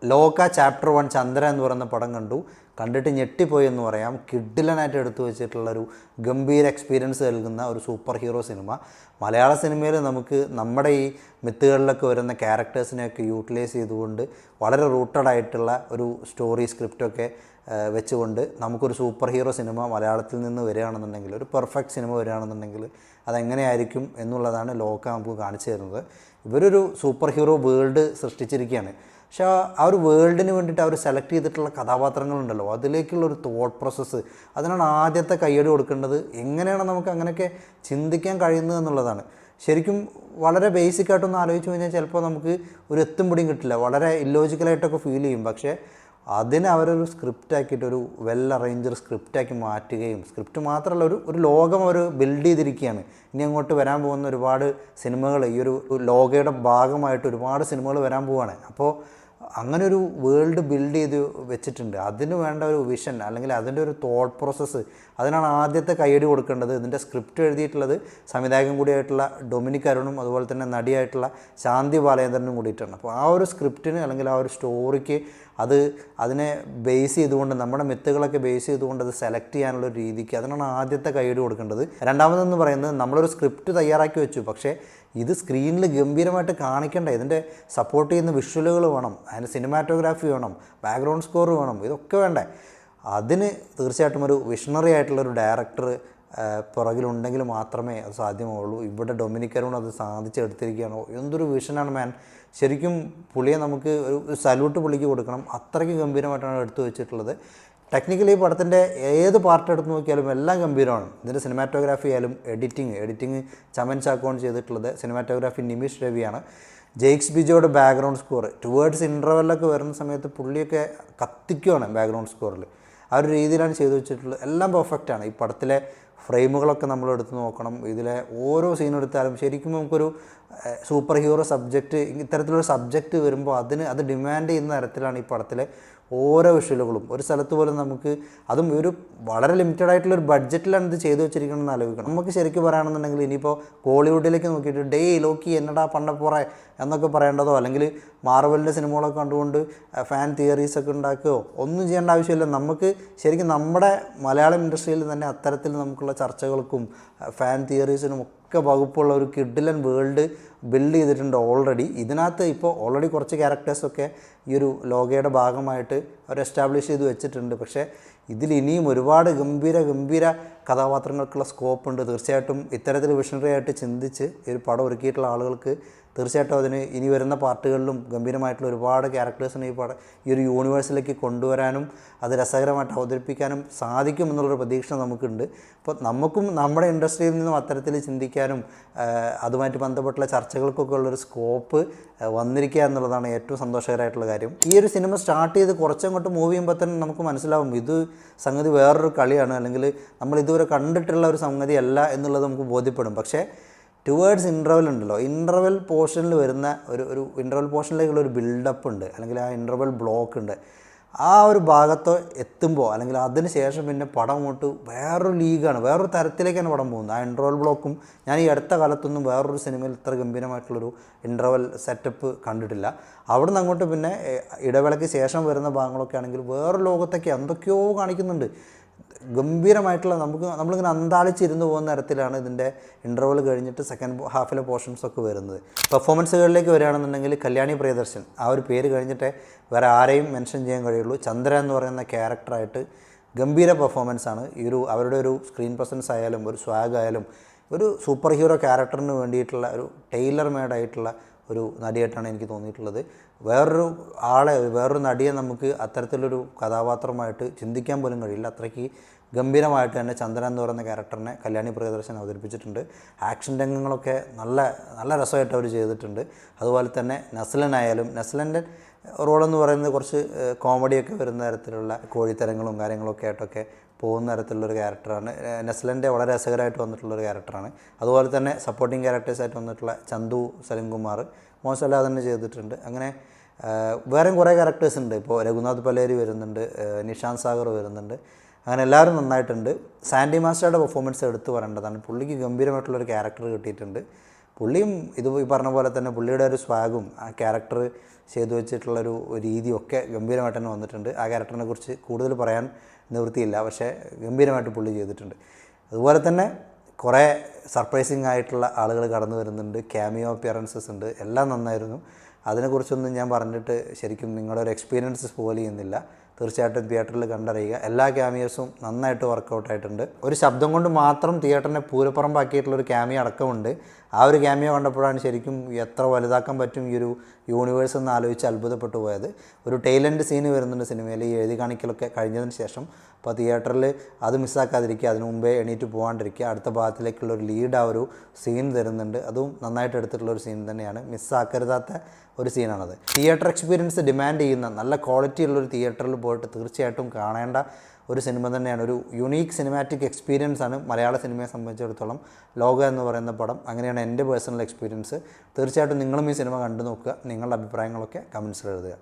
ലോക ചാപ്റ്റർ 1 ചന്ദ്ര എന്ന് പറയുന്ന പടം കണ്ടിട്ട് ഞെട്ടിപ്പോയി എന്ന് പറയാം. കിഡിലനായിട്ട് എടുത്തു വെച്ചിട്ടുള്ളൊരു ഗംഭീര എക്സ്പീരിയൻസ് നൽകുന്ന ഒരു സൂപ്പർ ഹീറോ സിനിമ. മലയാള സിനിമയിൽ നമുക്ക് നമ്മുടെ ഈ മിത്തുകളിലൊക്കെ വരുന്ന ക്യാരക്ടേഴ്സിനെയൊക്കെ യൂട്ടിലൈസ് ചെയ്തുകൊണ്ട് വളരെ റൂട്ടഡ് ആയിട്ടുള്ള ഒരു സ്റ്റോറി സ്ക്രിപ്റ്റൊക്കെ വെച്ചുകൊണ്ട് നമുക്കൊരു സൂപ്പർ ഹീറോ സിനിമ മലയാളത്തിൽ നിന്ന് വരികയാണെന്നുണ്ടെങ്കിൽ, ഒരു പെർഫെക്റ്റ് സിനിമ വരികയാണെന്നുണ്ടെങ്കിൽ അതെങ്ങനെയായിരിക്കും എന്നുള്ളതാണ് ലോക നമുക്ക് കാണിച്ചു തരുന്നത്. ഇവരൊരു സൂപ്പർ ഹീറോ വേൾഡ് സൃഷ്ടിച്ചിരിക്കുകയാണ്. പക്ഷേ ആ ഒരു വേൾഡിന് വേണ്ടിയിട്ട് അവർ സെലക്ട് ചെയ്തിട്ടുള്ള കഥാപാത്രങ്ങളുണ്ടല്ലോ, അതിലേക്കുള്ളൊരു തോട്ട് പ്രോസസ്സ്, അതിനാണ് ആദ്യത്തെ കയ്യടി കൊടുക്കേണ്ടത്. എങ്ങനെയാണ് നമുക്ക് അങ്ങനെയൊക്കെ ചിന്തിക്കാൻ കഴിയുന്നത് എന്നുള്ളതാണ്. ശരിക്കും വളരെ ബേസിക്കായിട്ടൊന്ന് ആലോചിച്ച് കഴിഞ്ഞാൽ ചിലപ്പോൾ നമുക്ക് ഒരു എത്തും പിടിയും കിട്ടില്ല, വളരെ ഇല്ലോജിക്കലായിട്ടൊക്കെ ഫീൽ ചെയ്യും. പക്ഷേ അതിനെ അവരൊരു സ്ക്രിപ്റ്റാക്കിയിട്ട്, ഒരു വെൽ അറേഞ്ച്ഡ് സ്ക്രിപ്റ്റാക്കി മാറ്റുകയും, സ്ക്രിപ്റ്റ് മാത്രമല്ല ഒരു ലോകം അവർ ബിൽഡ് ചെയ്തിരിക്കുകയാണ്. ഇനി അങ്ങോട്ട് വരാൻ പോകുന്ന ഒരുപാട് സിനിമകൾ, ഈ ഒരു ലോകയുടെ ഭാഗമായിട്ട് ഒരുപാട് സിനിമകൾ വരാൻ പോവുകയാണ്. അപ്പോൾ അങ്ങനെ ഒരു വേൾഡ് ബിൽഡ് ചെയ്ത് വെച്ചിട്ടുണ്ട്. അതിന് വേണ്ട ഒരു വിഷൻ, അല്ലെങ്കിൽ അതിൻ്റെ ഒരു തോട്ട് പ്രോസസ്സ്, അതിനാണ് ആദ്യത്തെ കയ്യടി കൊടുക്കേണ്ടത്. ഇതിൻ്റെ സ്ക്രിപ്റ്റ് എഴുതിയിട്ടുള്ളത് സംവിധായകൻ കൂടിയായിട്ടുള്ള ഡൊമിനിക് അരുണും അതുപോലെ തന്നെ നടിയായിട്ടുള്ള ശാന്തി ബാലേന്ദ്രനും കൂടിയിട്ടാണ്. അപ്പോൾ ആ ഒരു സ്ക്രിപ്റ്റിന്, അല്ലെങ്കിൽ ആ ഒരു സ്റ്റോറിക്ക് അതിനെ ബേസ് ചെയ്തുകൊണ്ട്, നമ്മുടെ മിത്തുകളൊക്കെ ബേസ് ചെയ്തുകൊണ്ട് അത് സെലക്ട് ചെയ്യാനുള്ള രീതിക്ക്, അതിനാണ് ആദ്യത്തെ കയ്യടി കൊടുക്കേണ്ടത്. രണ്ടാമതെന്ന് പറയുന്നത്, നമ്മളൊരു സ്ക്രിപ്റ്റ് തയ്യാറാക്കി വെച്ചു, പക്ഷേ ഇത് സ്ക്രീനിൽ ഗംഭീരമായിട്ട് കാണിക്കേണ്ട, ഇതിൻ്റെ സപ്പോർട്ട് ചെയ്യുന്ന വിഷ്വലുകൾ വേണം, അതിന് സിനിമാറ്റോഗ്രാഫി വേണം, ബാക്ക്ഗ്രൗണ്ട് സ്കോർ വേണം, ഇതൊക്കെ വേണ്ടേ. അതിന് തീർച്ചയായിട്ടും ഒരു വിഷണറി ആയിട്ടുള്ളൊരു ഡയറക്ടർ പുറകിലുണ്ടെങ്കിൽ മാത്രമേ അത് സാധ്യമാവുള്ളൂ. ഇവിടെ ഡൊമിനിക് അരുൺ അത് സാധിച്ചെടുത്തിരിക്കുകയാണോ, എന്തൊരു വിഷനാണ് മാൻ. ശരിക്കും പുള്ളിയെ നമുക്ക് ഒരു സല്യൂട്ട് പുള്ളിക്ക് കൊടുക്കണം. അത്രയ്ക്ക് ഗംഭീരമായിട്ടാണ് എടുത്തു വെച്ചിട്ടുള്ളത്. ടെക്നിക്കലി പടത്തിൻ്റെ ഏത് പാർട്ട് എടുത്ത് നോക്കിയാലും എല്ലാം ഗംഭീരമാണ്. ഇതിൻ്റെ സിനിമാറ്റോഗ്രാഫി ആയാലും എഡിറ്റിംഗ് ചമൻ ചാക്കോൺ ചെയ്തിട്ടുള്ളത്, സിനിമാറ്റോഗ്രാഫി നിമിഷ് രവിയാണ്. ജെയ്ക്സ് ബിജോയുടെ ബാക്ക്ഗ്രൗണ്ട് സ്കോർ ടുവേർഡ്സ് ഇൻ്റർവെല്ലൊക്കെ വരുന്ന സമയത്ത് പുള്ളിയൊക്കെ കത്തിക്കുകയാണ് ബാക്ക്ഗ്രൗണ്ട് സ്കോറിൽ. ആ ഒരു രീതിയിലാണ് ചെയ്തു വെച്ചിട്ടുള്ളത്. എല്ലാം പെർഫെക്റ്റാണ്. ഈ പടത്തിലെ ഫ്രെയിമുകളൊക്കെ നമ്മൾ എടുത്ത് നോക്കണം. ഇതിലെ ഓരോ സീൻ എടുത്താലും ശരിക്കും നമുക്കൊരു സൂപ്പർ ഹീറോ സബ്ജക്റ്റ്, ഇത്തരത്തിലൊരു സബ്ജക്റ്റ് വരുമ്പോൾ അത് ഡിമാൻഡ് ചെയ്യുന്ന തരത്തിലാണ് ഈ പടത്തിലെ ഓരോ വിഷ്വലുകളും. ഒരു സ്ഥലത്ത് പോലും നമുക്ക്, അതും ഒരു വളരെ ലിമിറ്റഡ് ആയിട്ടുള്ളൊരു ബഡ്ജറ്റിലാണ് ഇത് ചെയ്തു വെച്ചിരിക്കണമെന്ന് ആലോചിക്കണം. നമുക്ക് ശരിക്കും പറയുകയാണെന്നുണ്ടെങ്കിൽ ഇനിയിപ്പോൾ കോളിവുഡിലേക്ക് നോക്കിയിട്ട് ലോക്കി എന്നടാ പണ്ടപ്പുറേ എന്നൊക്കെ പറയേണ്ടതോ, അല്ലെങ്കിൽ മാർവലിൻ്റെ സിനിമകളൊക്കെ കണ്ടുകൊണ്ട് ഫാൻ തിയറീസൊക്കെ ഉണ്ടാക്കുകയോ ഒന്നും ചെയ്യേണ്ട ആവശ്യമില്ല. നമുക്ക് ശരിക്കും നമ്മുടെ മലയാളം ഇൻഡസ്ട്രിയിൽ തന്നെ അത്തരത്തിൽ നമുക്കുള്ള ചർച്ചകൾക്കും ഫാൻ തിയറീസിനും ഒക്കെ വകുപ്പുള്ള ഒരു കിഡിലൻ വേൾഡ് ബിൽഡ് ചെയ്തിട്ടുണ്ട് ഓൾറെഡി. ഇതിനകത്ത് ഇപ്പോൾ ഓൾറെഡി കുറച്ച് ക്യാരക്ടേഴ്സൊക്കെ ഈ ഒരു ലോകയുടെ ഭാഗമായിട്ട് അവർ എസ്റ്റാബ്ലിഷ് ചെയ്ത് വെച്ചിട്ടുണ്ട്. പക്ഷേ ഇതിൽ ഇനിയും ഒരുപാട് ഗംഭീര കഥാപാത്രങ്ങൾക്കുള്ള സ്കോപ്പുണ്ട്. തീർച്ചയായിട്ടും ഇത്തരത്തിൽ വിഷണറി ആയിട്ട് ചിന്തിച്ച് ഈ ഒരു പടം ഒരുക്കിയിട്ടുള്ള ആളുകൾക്ക് തീർച്ചയായിട്ടും അതിന് ഇനി വരുന്ന പാർട്ടുകളിലും ഗംഭീരമായിട്ടുള്ള ഒരുപാട് ക്യാരക്ടേഴ്സിനെ ഈ ഒരു യൂണിവേഴ്സിലേക്ക് കൊണ്ടുവരാനും അത് രസകരമായിട്ട് അവതരിപ്പിക്കാനും സാധിക്കും എന്നുള്ളൊരു പ്രതീക്ഷ നമുക്കുണ്ട്. അപ്പോൾ നമുക്കും നമ്മുടെ ഇൻഡസ്ട്രിയിൽ നിന്നും അത്തരത്തിൽ ചിന്തിക്കാനും അതുമായിട്ട് ബന്ധപ്പെട്ടുള്ള ചർച്ചകൾക്കൊക്കെ ഉള്ളൊരു സ്കോപ്പ് വന്നിരിക്കുക എന്നുള്ളതാണ് ഏറ്റവും സന്തോഷകരമായിട്ടുള്ള കാര്യം. ഈ ഒരു സിനിമ സ്റ്റാർട്ട് ചെയ്ത് കുറച്ചങ്ങോട്ട് മൂവ് ചെയ്യുമ്പോൾ തന്നെ നമുക്ക് മനസ്സിലാവും ഇത് സംഗതി വേറൊരു കളിയാണ്, അല്ലെങ്കിൽ നമ്മൾ ഇതുവരെ കണ്ടിട്ടുള്ള ഒരു സംഗതിയല്ല എന്നുള്ളത് നമുക്ക് ബോധ്യപ്പെടും. പക്ഷേ ടുവേർഡ്സ് ഇൻ്റർവെൽ ഉണ്ടല്ലോ, ഇൻ്റർവെൽ പോർഷനിൽ വരുന്ന ഒരു ഇൻ്റർവെൽ പോർഷനിലേക്കുള്ള ഒരു ബിൽഡപ്പ് ഉണ്ട്, അല്ലെങ്കിൽ ആ ഇൻ്റർവെൽ ബ്ലോക്ക് ഉണ്ട്. ആ ഒരു ഭാഗത്ത് എത്തുമ്പോൾ, അല്ലെങ്കിൽ അതിന് ശേഷം പിന്നെ പടം അങ്ങോട്ട് വേറൊരു ലീഗാണ്, വേറൊരു തരത്തിലേക്കാണ് പടം പോകുന്നത്. ആ ഇൻ്റർവെൽ ബ്ലോക്കും ഞാൻ ഈ അടുത്ത കാലത്തൊന്നും വേറൊരു സിനിമയിൽ ഇത്ര ഗംഭീരമായിട്ടുള്ളൊരു ഇൻ്റർവെൽ സെറ്റപ്പ് കണ്ടിട്ടില്ല. അവിടെ നിന്ന് അങ്ങോട്ട് പിന്നെ ഇടവേളയ്ക്ക് ശേഷം വരുന്ന ഭാഗങ്ങളൊക്കെ ആണെങ്കിൽ വേറൊരു ലോകത്തൊക്കെ എന്തൊക്കെയോ കാണിക്കുന്നുണ്ട്. ഗംഭീരമായിട്ടുള്ള നമ്മളിങ്ങനെ അന്താളിച്ചിരുന്ന് പോകുന്ന തരത്തിലാണ് ഇതിൻ്റെ ഇൻ്റർവെൽ കഴിഞ്ഞിട്ട് സെക്കൻഡ് ഹാഫിലെ പോർഷൻസൊക്കെ വരുന്നത്. പെർഫോമൻസുകളിലേക്ക് വരികയാണെന്നുണ്ടെങ്കിൽ കല്യാണി പ്രിയദർശൻ, ആ ഒരു പേര് കഴിഞ്ഞിട്ടേ വേറെ ആരെയും മെൻഷൻ ചെയ്യാൻ കഴിയുള്ളൂ. ചന്ദ്ര എന്ന് പറയുന്ന ക്യാരക്ടറായിട്ട് ഗംഭീര പെർഫോമൻസാണ്. അവരുടെ ഒരു സ്ക്രീൻ പ്രസൻസ് ആയാലും ഒരു സ്വാഗ് ആയാലും ഒരു സൂപ്പർ ഹീറോ ക്യാരക്ടറിന് വേണ്ടിയിട്ടുള്ള ഒരു ടൈലർ മെയ്ഡായിട്ടുള്ള ഒരു നടിയായിട്ടാണ് എനിക്ക് തോന്നിയിട്ടുള്ളത്. വേറൊരു നടിയെ നമുക്ക് അത്തരത്തിലൊരു കഥാപാത്രമായിട്ട് ചിന്തിക്കാൻ പോലും കഴിയില്ല. അത്രയ്ക്ക് ഗംഭീരമായിട്ട് തന്നെ ചന്ദ്രൻ എന്ന് പറയുന്ന ക്യാരക്ടറിനെ കല്യാണി പ്രിയദർശൻ അവതരിപ്പിച്ചിട്ടുണ്ട്. ആക്ഷൻ രംഗങ്ങളൊക്കെ നല്ല രസമായിട്ട് അവർ ചെയ്തിട്ടുണ്ട്. അതുപോലെ തന്നെ നസ്ലൻ്റെ റോളെന്ന് പറയുന്നത് കുറച്ച് കോമഡിയൊക്കെ വരുന്ന തരത്തിലുള്ള കോഴിത്തരങ്ങളും കാര്യങ്ങളൊക്കെ ആയിട്ടൊക്കെ പോകുന്ന തരത്തിലുള്ളൊരു ക്യാരക്ടറാണ്. നസ്ലൻ്റെ വളരെ രസകരമായിട്ട് വന്നിട്ടുള്ളൊരു ക്യാരക്ടറാണ്. അതുപോലെ തന്നെ സപ്പോർട്ടിങ് ക്യാരക്ടേഴ്സായിട്ട് വന്നിട്ടുള്ള ചന്തു സലിംകുമാർ മോശമല്ലാതെ തന്നെ ചെയ്തിട്ടുണ്ട്. അങ്ങനെ വേറെയും കുറേ ക്യാരക്ടേഴ്സ് ഉണ്ട്. ഇപ്പോൾ രഘുനാഥ് പലേരി വരുന്നുണ്ട്, നിഷാന്ത് സാഗർ വരുന്നുണ്ട്. അങ്ങനെ എല്ലാവരും നന്നായിട്ടുണ്ട്. സാൻഡി മാസ്റ്ററുടെ പെർഫോമൻസ് എടുത്തു പറയേണ്ടതാണ്. പുള്ളിക്ക് ഗംഭീരമായിട്ടുള്ളൊരു ക്യാരക്ടർ കിട്ടിയിട്ടുണ്ട്. പുള്ളിയും ഇത് ഈ പറഞ്ഞ പോലെ തന്നെ പുള്ളിയുടെ ഒരു സ്വാഗും ആ ക്യാരക്ടർ ചെയ്തു വെച്ചിട്ടുള്ളൊരു രീതിയൊക്കെ ഗംഭീരമായിട്ട് തന്നെ വന്നിട്ടുണ്ട്. ആ ക്യാരക്ടറിനെ കുറിച്ച് കൂടുതൽ പറയാൻ നിവൃത്തിയില്ല, പക്ഷേ ഗംഭീരമായിട്ട് പുള്ളി ചെയ്തിട്ടുണ്ട്. അതുപോലെ തന്നെ കുറേ സർപ്രൈസിങ് ആയിട്ടുള്ള ആളുകൾ കടന്നു വരുന്നുണ്ട്, ക്യാമിയോ അപ്പിയറൻസസ് ഉണ്ട്, എല്ലാം നന്നായിരുന്നു. അതിനെക്കുറിച്ചൊന്നും ഞാൻ പറഞ്ഞിട്ട് ശരിക്കും നിങ്ങളുടെ ഒരു എക്സ്പീരിയൻസ് സ്പോയിൽ ചെയ്യുന്നില്ല. തീർച്ചയായിട്ടും തിയേറ്ററിൽ കണ്ടറിയുക. എല്ലാ ക്യാമിയോസും നന്നായിട്ട് വർക്കൗട്ടായിട്ടുണ്ട്. ഒരു ശബ്ദം കൊണ്ട് മാത്രം തിയേറ്ററിനെ പൂരപ്പുറമ്പാക്കിയിട്ടുള്ളൊരു ക്യാമിയോ അടക്കമുണ്ട്. ആ ഒരു ക്യാമിയോ കണ്ടപ്പോഴാണ് ശരിക്കും എത്ര വലുതാക്കാൻ പറ്റും ഈ ഒരു യൂണിവേഴ്സ് എന്ന് ആലോചിച്ച് അത്ഭുതപ്പെട്ടു പോയത്. ഒരു ടൈലൻഡ് സീന് വരുന്നുണ്ട് സിനിമയിൽ, ഈ എഴുതി കാണിക്കലൊക്കെ കഴിഞ്ഞതിന് ശേഷം. അപ്പോൾ തിയേറ്ററിൽ അത് മിസ്സാക്കാതിരിക്കുക, അതിന് മുമ്പേ എണീറ്റ് പോകാണ്ടിരിക്കുക. അടുത്ത ഭാഗത്തിലേക്കുള്ളൊരു ലീഡ് ആ ഒരു സീൻ തരുന്നുണ്ട്. അതും നന്നായിട്ട് എടുത്തിട്ടുള്ളൊരു സീൻ തന്നെയാണ്, മിസ്സാക്കരുതാത്ത ഒരു സീനാണത്. തിയേറ്റർ എക്സ്പീരിയൻസ് ഡിമാൻഡ് ചെയ്യുന്ന നല്ല ക്വാളിറ്റി ഉള്ളൊരു തിയേറ്ററിൽ പോയിട്ട് തീർച്ചയായിട്ടും കാണേണ്ട ഒരു സിനിമ തന്നെയാണ്. ഒരു യുണീക്ക് സിനിമാറ്റിക് എക്സ്പീരിയൻസ് ആണ് മലയാള സിനിമയെ സംബന്ധിച്ചിടത്തോളം ലോക എന്ന് പറയുന്ന പടം. അങ്ങനെയാണ് എൻ്റെ പേഴ്സണൽ എക്സ്പീരിയൻസ്. തീർച്ചയായിട്ടും നിങ്ങളും ഈ സിനിമ കണ്ടു നോക്കുക. നിങ്ങളുടെ അഭിപ്രായങ്ങളൊക്കെ കമൻസിൽ എഴുതുക.